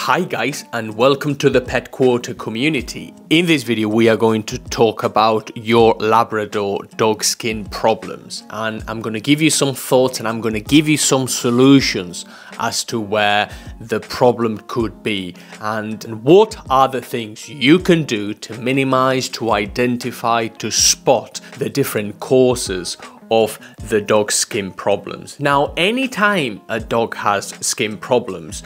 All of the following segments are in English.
Hi guys, and welcome to the Pet Quarter community. In this video we are going to talk about your Labrador dog skin problems, and I'm going to give you some thoughts and I'm going to give you some solutions as to where the problem could be and what are the things you can do to minimize, to identify, to spot the different causes of the dog skin problems. Now, anytime a dog has skin problems,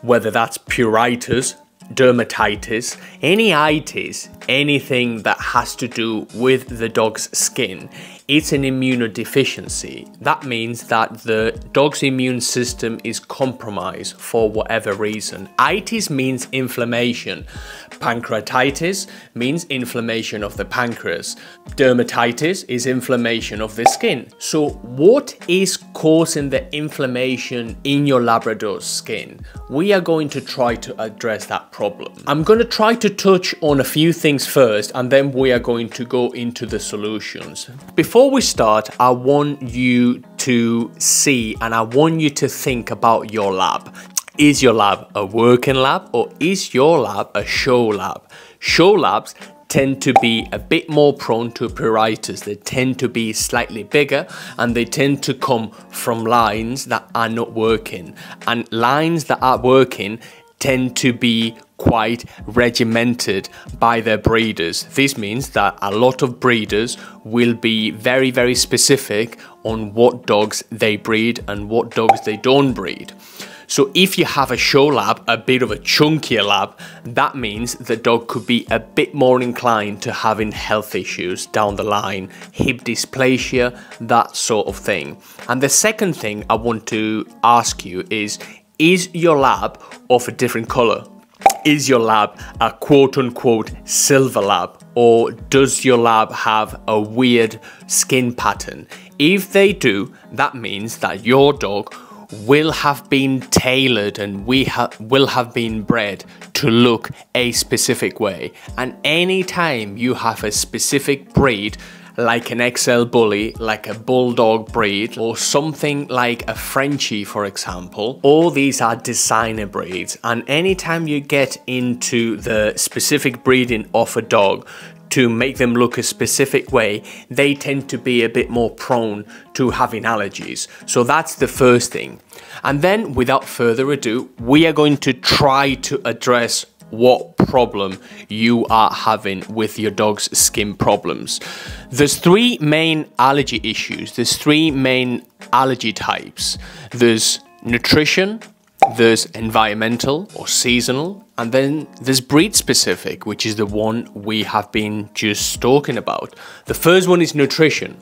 whether that's pruritus, dermatitis, any itis, anything that has to do with the dog's skin, it's an immunodeficiency. That means that the dog's immune system is compromised for whatever reason. Itis means inflammation. Pancreatitis means inflammation of the pancreas. Dermatitis is inflammation of the skin. So what is causing the inflammation in your Labrador's skin? We are going to try to address that problem. I'm going to try to touch on a few things first, and then we are going to go into the solutions. Before we start, I want you to see and I want you to think about your lab. Is your lab a working lab or is your lab a show lab? Show labs tend to be a bit more prone to pruritus. They tend to be slightly bigger and they tend to come from lines that are not working. And lines that are working tend to be quite regimented by their breeders. This means that a lot of breeders will be very specific on what dogs they breed and what dogs they don't breed. So if you have a show lab, a bit of a chunkier lab, that means the dog could be a bit more inclined to having health issues down the line, hip dysplasia, that sort of thing. And the second thing I want to ask you is your lab of a different color? Is your lab a quote-unquote silver lab, or does your lab have a weird skin pattern? If they do, that means that your dog will have been tailored and will have been bred to look a specific way. And anytime you have a specific breed, like an XL bully, like a bulldog breed, or something like a Frenchie, for example, all these are designer breeds. And anytime you get into the specific breeding of a dog to make them look a specific way, they tend to be a bit more prone to having allergies. So that's the first thing. And then, without further ado, we are going to try to address what problem you are having with your dog's skin problems. There's three main allergy issues. There's three main allergy types. There's nutrition, there's environmental or seasonal, and then there's breed specific, which is the one we have been just talking about. The first one is nutrition.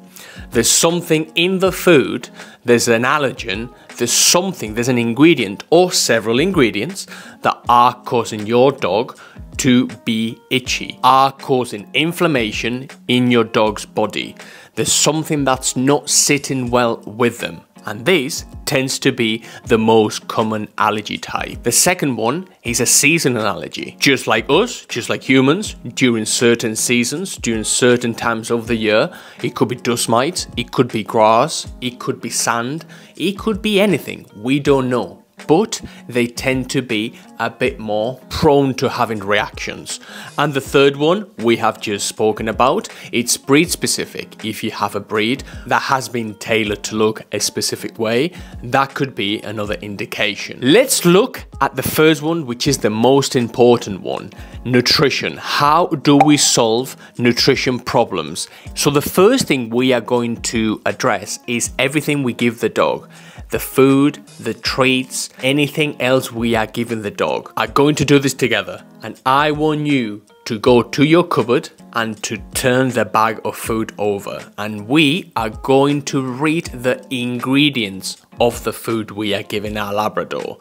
There's something in the food, there's an allergen, there's an ingredient or several ingredients that are causing your dog to be itchy, are causing inflammation in your dog's body. There's something that's not sitting well with them. And this tends to be the most common allergy type. The second one is a seasonal allergy. Just like us, just like humans, during certain seasons, during certain times of the year, it could be dust mites, it could be grass, it could be sand, it could be anything. We don't know. But they tend to be a bit more prone to having reactions. And the third one we have just spoken about, it's breed specific. If you have a breed that has been tailored to look a specific way, that could be another indication. Let's look at the first one, which is the most important one, nutrition. How do we solve nutrition problems? So the first thing we are going to address is everything we give the dog. The food, the treats, anything else we are giving the dog. I'm going to do this together, and I want you to go to your cupboard and to turn the bag of food over, and we are going to read the ingredients of the food we are giving our Labrador.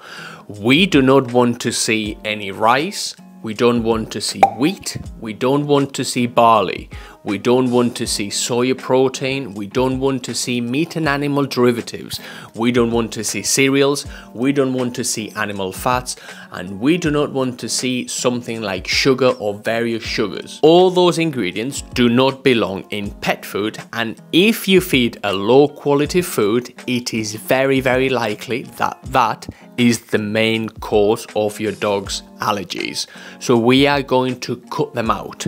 We do not want to see any rice. We don't want to see wheat, we don't want to see barley, we don't want to see soy protein, we don't want to see meat and animal derivatives, we don't want to see cereals, we don't want to see animal fats, and we do not want to see something like sugar or various sugars. All those ingredients do not belong in pet food, and if you feed a low quality food, it is very likely that that is the main cause of your dog's allergies. So we are going to cut them out.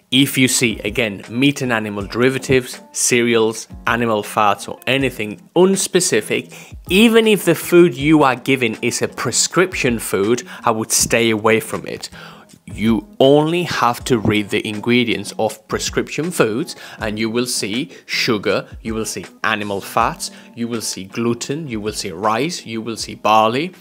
If you see, again, meat and animal derivatives, cereals, animal fats, or anything unspecific, even if the food you are giving is a prescription food, I would stay away from it. You only have to read the ingredients of prescription foods and you will see sugar, you will see animal fats, you will see gluten, you will see rice, you will see barley.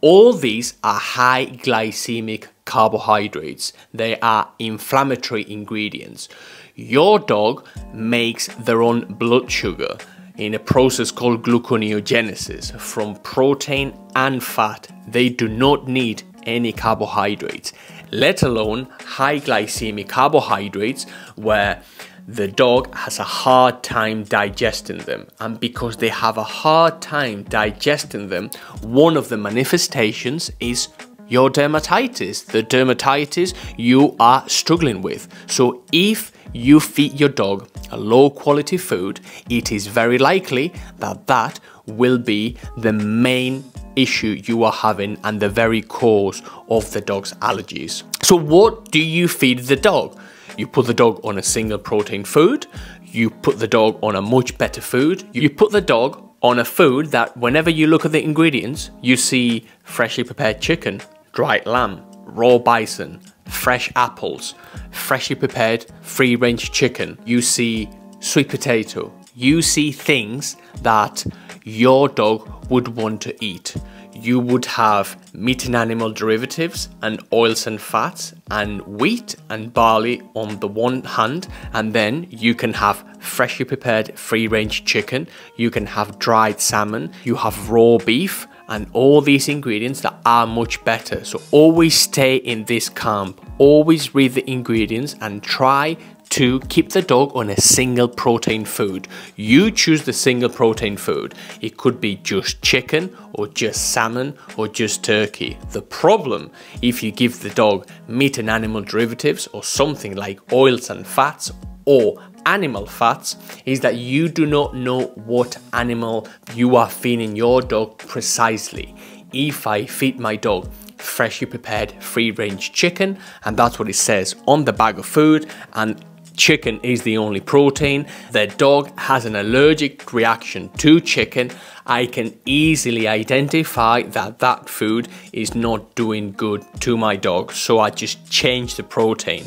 All these are high glycemic carbohydrates. They are inflammatory ingredients. Your dog makes their own blood sugar in a process called gluconeogenesis from protein and fat. They do not need any carbohydrates, let alone high glycemic carbohydrates where the dog has a hard time digesting them. And because they have a hard time digesting them, one of the manifestations is your dermatitis, the dermatitis you are struggling with. So if you feed your dog a low quality food, it is very likely that that will be the main issue you are having and the very cause of the dog's allergies. So what do you feed the dog? You put the dog on a single protein food, you put the dog on a much better food, you put the dog on a food that whenever you look at the ingredients, you see freshly prepared chicken, dried lamb, raw bison, fresh apples, freshly prepared free-range chicken, you see sweet potato, you see things that your dog would want to eat. You would have meat and animal derivatives and oils and fats and wheat and barley on the one hand, and then you can have freshly prepared free-range chicken, you can have dried salmon, you have raw beef, and all these ingredients that are much better. So always stay in this camp, always read the ingredients and try to keep the dog on a single protein food. You choose the single protein food. It could be just chicken or just salmon or just turkey. The problem if you give the dog meat and animal derivatives or something like oils and fats or animal fats is that you do not know what animal you are feeding your dog precisely. If I feed my dog freshly prepared free-range chicken, and that's what it says on the bag of food, and chicken is the only protein, the dog has an allergic reaction to chicken, I can easily identify that that food is not doing good to my dog, so I just change the protein.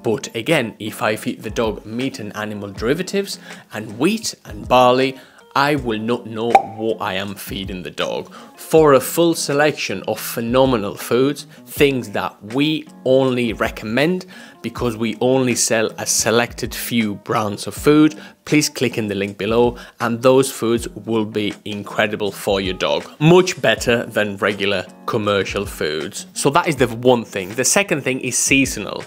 But again, if I feed the dog meat and animal derivatives and wheat and barley, I will not know what I am feeding the dog. For a full selection of phenomenal foods, things that we only recommend because we only sell a selected few brands of food, please click in the link below and those foods will be incredible for your dog. Much better than regular commercial foods. So that is the one thing. The second thing is seasonal.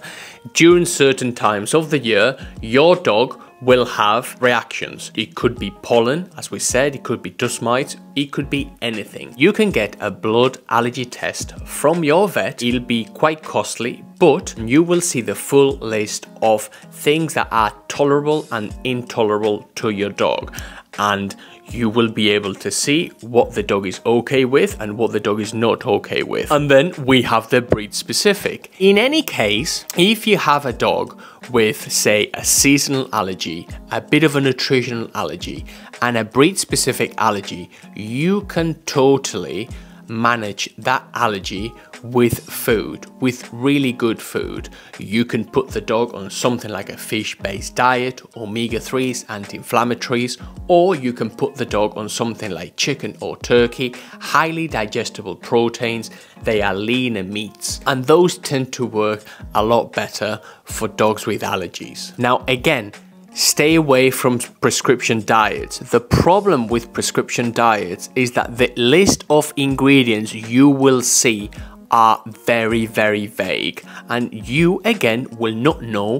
During certain times of the year, your dog will have reactions. It could be pollen, as we said, it could be dust mites, it could be anything. You can get a blood allergy test from your vet. It'll be quite costly, but you will see the full list of things that are tolerable and intolerable to your dog. And you will be able to see what the dog is okay with and what the dog is not okay with. And then we have the breed specific. In any case, if you have a dog with, say, a seasonal allergy, a bit of a nutritional allergy, and a breed specific allergy, you can totally manage that allergy with food, with really good food. You can put the dog on something like a fish-based diet, omega-3s, anti-inflammatories, or you can put the dog on something like chicken or turkey, highly digestible proteins. They are leaner meats, and those tend to work a lot better for dogs with allergies. Now again, stay away from prescription diets. The problem with prescription diets is that the list of ingredients you will see are very, very vague, and you again will not know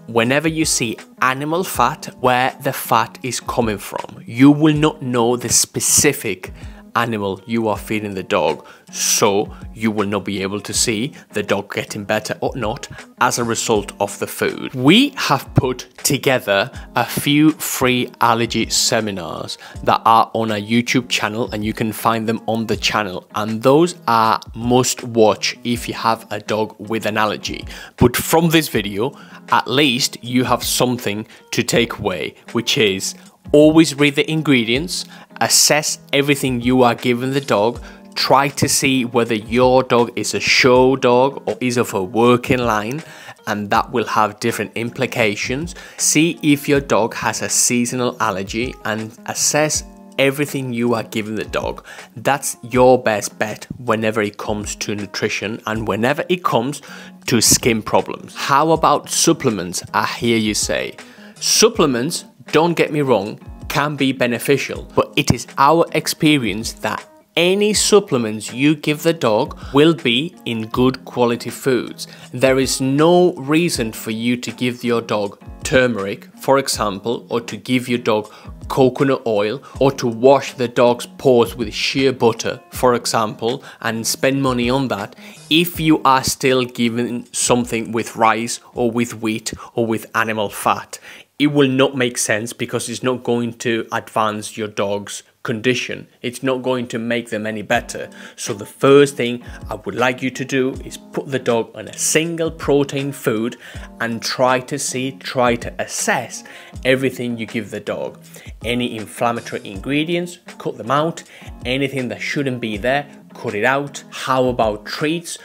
whenever you see animal fat where the fat is coming from. You will not know the specific animal you are feeding the dog, so you will not be able to see the dog getting better or not as a result of the food. We have put together a few free allergy seminars that are on our YouTube channel, and you can find them on the channel, and those are must watch if you have a dog with an allergy. But from this video, at least you have something to take away, which is always read the ingredients, assess everything you are giving the dog, try to see whether your dog is a show dog or is of a working line, and that will have different implications. See if your dog has a seasonal allergy and assess everything you are giving the dog. That's your best bet whenever it comes to nutrition and whenever it comes to skin problems. How about supplements? I hear you say. Supplements, don't get me wrong, can be beneficial, but it is our experience that any supplements you give the dog will be in good quality foods. There is no reason for you to give your dog turmeric, for example, or to give your dog coconut oil, or to wash the dog's paws with shea butter, for example, and spend money on that if you are still giving something with rice or with wheat or with animal fat. It will not make sense because it's not going to advance your dog's condition. It's not going to make them any better. So the first thing I would like you to do is put the dog on a single protein food and try to assess everything you give the dog. Any inflammatory ingredients, cut them out. Anything that shouldn't be there, cut it out. How about treats?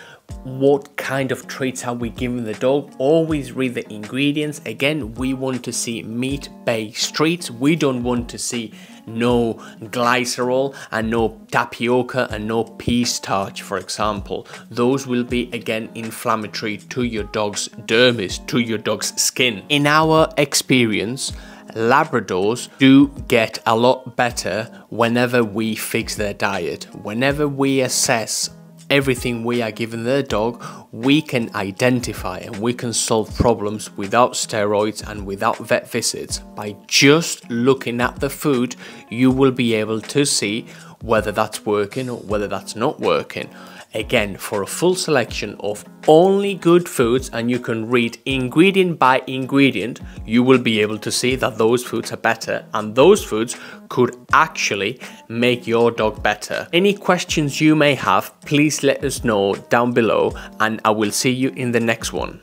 What kind of treats are we giving the dog? Always read the ingredients. Again, we want to see meat-based treats. We don't want to see no glycerol and no tapioca and no pea starch, for example. Those will be, again, inflammatory to your dog's dermis, to your dog's skin. In our experience, Labradors do get a lot better whenever we fix their diet. Whenever we assess everything we are giving their dog, we can identify and we can solve problems without steroids and without vet visits. By just looking at the food, you will be able to see whether that's working or whether that's not working. Again, for a full selection of only good foods, and you can read ingredient by ingredient, you will be able to see that those foods are better and those foods could actually make your dog better. Any questions you may have, please let us know down below, and I will see you in the next one.